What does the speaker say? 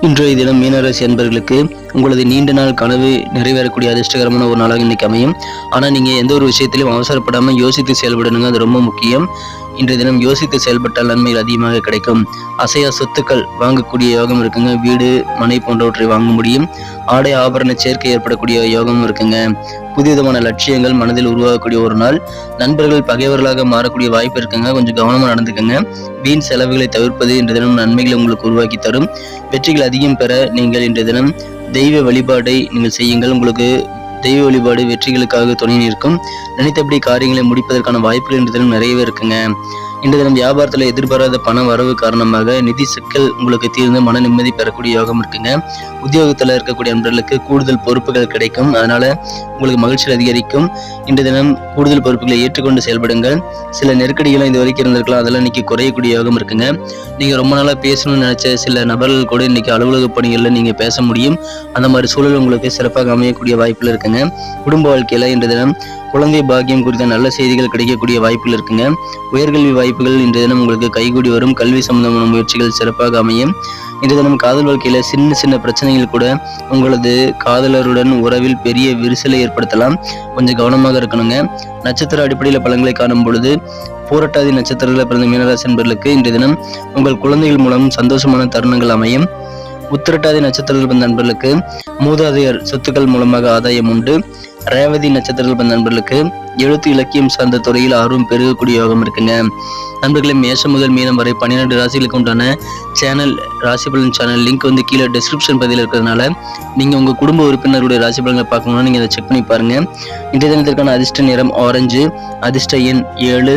இன்றைய தினம் மீனராசி அன்பர்களுக்கு உங்களது நீண்ட நாள் கனவு நிறைவேறக்கூடிய அதிர்ஷ்டகரமான ஒரு நாளாக இன்னைக்கு அமையும். ஆனால் நீங்கள் எந்த ஒரு விஷயத்திலும் அவசரப்படாமல் யோசித்து செயல்படணுங்க, அது ரொம்ப முக்கியம். இன்றைய தினம் யோசித்து செயல்பட்டால் நன்மைகள் அதிகமாக கிடைக்கும். அசையா சொத்துக்கள் வாங்கக்கூடிய யோகம் இருக்குங்க. வீடு மனை போன்றவற்றை வாங்க முடியும். ஆடை ஆபரண சேர்க்கை ஏற்படக்கூடிய யோகமும் இருக்குங்க. புதிய விதமான லட்சியங்கள் மனதில் உருவாகக்கூடிய ஒரு நாள். நண்பர்கள் பகைவர்களாக மாறக்கூடிய வாய்ப்பு இருக்குங்க. கொஞ்சம் கவனமாக நடந்துக்கங்க. வீண் செலவுகளை தவிர்ப்பது இன்றைய தினம் நன்மைகளை உங்களுக்கு உருவாக்கி தரும். வெற்றிகள் அதிகம் பெற நீங்கள் இன்றைய தினம் தெய்வ வழிபாடை நீங்கள் செய்யுங்கள். உங்களுக்கு தெய்வ வழிபாடு வெற்றிகளுக்காக துணை நிற்கும். நினைத்தபடி காரியங்களை முடிப்பதற்கான வாய்ப்புகள் இன்றைய தினம் நிறையவே இருக்குங்க. இன்றைய தினம் வியாபாரத்தில் எதிர்பாராத பண வரவு காரணமாக நிதி சிக்கல் உங்களுக்கு தீர்ந்து மன நிம்மதி பெறக்கூடிய யோகம் இருக்குங்க. உத்தியோகத்தில் இருக்கக்கூடிய நண்பர்களுக்கு கூடுதல் பொறுப்புகள் கிடைக்கும். அதனால உங்களுக்கு மகிழ்ச்சி அதிகரிக்கும். இன்றைய தினம் கூடுதல் பொறுப்புகளை ஏற்றுக்கொண்டு செயல்படுங்கள். சில நெருக்கடிகளும் இது வரைக்கும் இருந்திருக்கலாம், அதெல்லாம் இன்னைக்கு குறையக்கூடிய யோகம் இருக்குங்க. நீங்க ரொம்ப நாளா பேசணும்னு நினைச்ச சில நபர்கள் கூட இன்னைக்கு அலுவலக பணிகளில் நீங்க பேச முடியும். அந்த மாதிரி சூழல் உங்களுக்கு சிறப்பாக அமையக்கூடிய வாய்ப்புகள் இருக்குங்க. குடும்ப வாழ்க்கையில இன்றைய தினம் குழந்தை பாக்கியம் குறித்த நல்ல செய்திகள் கிடைக்கக்கூடிய வாய்ப்புகள் இருக்குங்க. உயர்கல்வி வாய்ப்புகள் இன்றைய தினம் உங்களுக்கு கைகூடி வரும். கல்வி சம்பந்தமான முயற்சிகள் சிறப்பாக அமையும். இன்றைய தினம் காதல் வாழ்க்கையில சின்ன சின்ன பிரச்சனைகள் கூட உங்களது காதலருடன் உறவில் பெரிய விரிசலை ஏற்படுத்தலாம். கொஞ்சம் கவனமாக இருக்கணுங்க. நட்சத்திர அடிப்படையில் பலன்களை காணும் பொழுது பூரட்டாதி நட்சத்திரத்தில் பிறந்த மீனராசி என்பவர்களுக்கு இன்றைய தினம் உங்கள் குழந்தைகள் மூலம் சந்தோஷமான தருணங்கள் அமையும். உத்திரட்டாதி நட்சத்திரத்தில் பிறந்த நண்பர்களுக்கு மூதாதையர் சொத்துக்கள் மூலமாக ஆதாயம் உண்டு. ரேவதி நட்சத்திரத்தில் பிறந்த நண்பர்களுக்கு எழுத்து இலக்கியம் சார்ந்த துறையில் ஆர்வம் பெருகக்கூடிய யோகம் இருக்குங்க. நண்பர்களே, மேஷம் முதல் மீனம் வரை 12 ராசிகளுக்கு உண்டான சேனல் ராசி பலன் சேனல் லிங்க் வந்து கீழே டிஸ்கிரிப்ஷன் பதிவில் இருக்கிறதுனால நீங்கள் உங்கள் குடும்ப உறுப்பினருடைய ராசி பலன்களை பார்க்கணும்னா நீங்கள் அதை செக் பண்ணி பாருங்கள். இன்றைய தினத்திற்கான அதிர்ஷ்ட நிறம் ஆரஞ்சு, அதிர்ஷ்ட எண் 7.